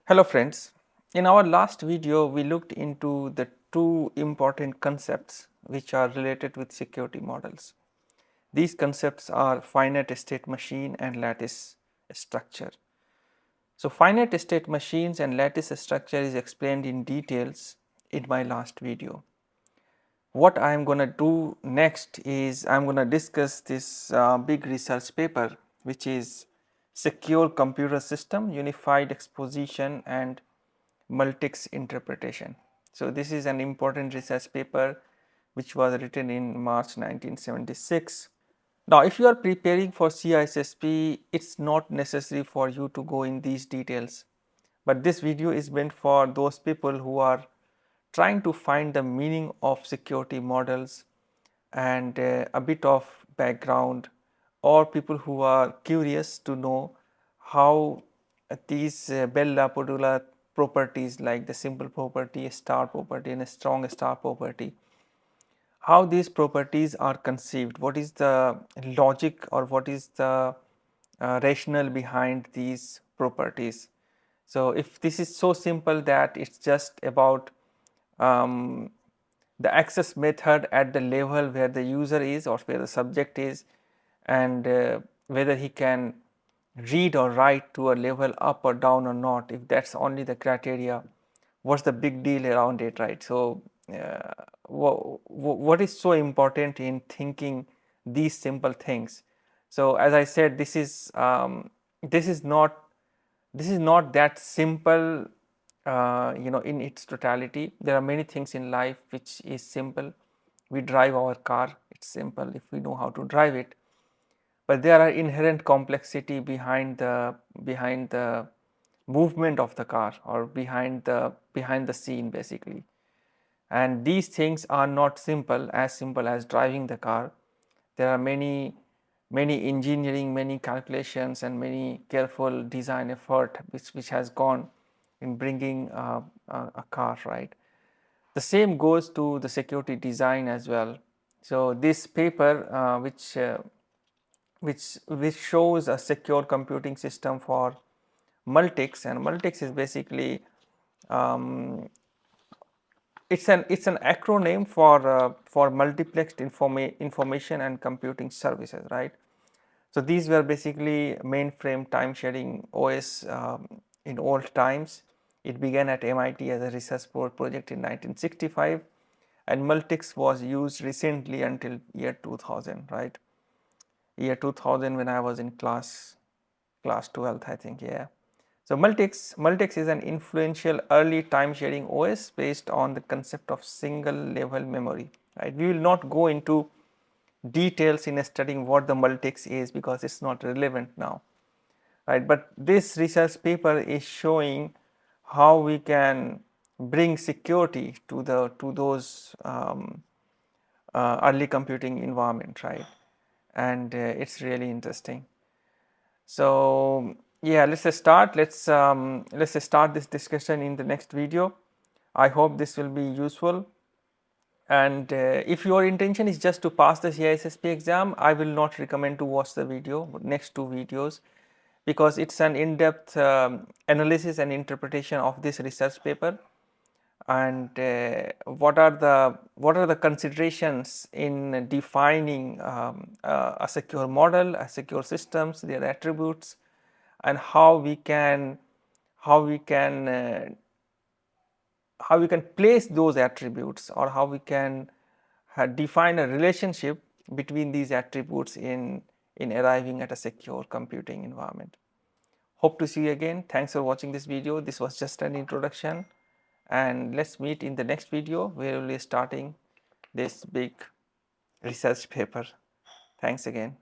Hello friends, in our last video we looked into the two important concepts which are related with security models. These concepts are finite state machine and lattice structure. So finite state machines and lattice structure is explained in details in my last video. What I am going to do next is I am going to discuss this big research paper which is Secure Computer System, Unified Exposition and Multics Interpretation. So this is an important research paper which was written in March 1976. Now if you are preparing for CISSP, it's not necessary for you to go in these details, but this video is meant for those people who are trying to find the meaning of security models and a bit of background, or people who are curious to know how these Bell LaPadula properties like the simple property, a star property and a strong star property, how these properties are conceived, what is the logic or what is the rationale behind these properties. So if this is so simple that it's just about the access method at the level where the user is or where the subject is, and whether he can read or write to a level up or down or not, if that's only the criteria, what's the big deal around it, right? So what is so important in thinking these simple things? So as I said, this is not that simple, in its totality. There are many things in life which is simple. We drive our car, it's simple if we know how to drive it, but there are inherent complexity behind the movement of the car, or behind the scene basically. And these things are not simple as driving the car. There are many engineering, many calculations and many careful design effort which has gone in bringing a car, right? The same goes to the security design as well. So this paper which shows a secure computing system for Multics, and Multics is basically it's an acronym for multiplexed information and computing services, right? So these were basically mainframe time sharing OS in old times. It began at MIT as a research project in 1965, and Multics was used recently until year 2000, right? Year 2000 when I was in class 12th, I think, yeah. So Multics is an influential early time sharing OS based on the concept of single level memory, right? We will not go into details in studying what the Multics is because it's not relevant now, right? But this research paper is showing how we can bring security to those early computing environment, right? And it's really interesting. So yeah, let's start this discussion in the next video. I hope this will be useful. And if your intention is just to pass the CISSP exam, I will not recommend to watch the next two videos, because it's an in-depth analysis and interpretation of this research paper, and what are the considerations in defining a secure model, a secure systems, their attributes, and how we can place those attributes, or how we can define a relationship between these attributes in arriving at a secure computing environment. Hope to see you again. Thanks for watching this video. This was just an introduction, and let's meet in the next video where we'll be starting this big research paper. Thanks again.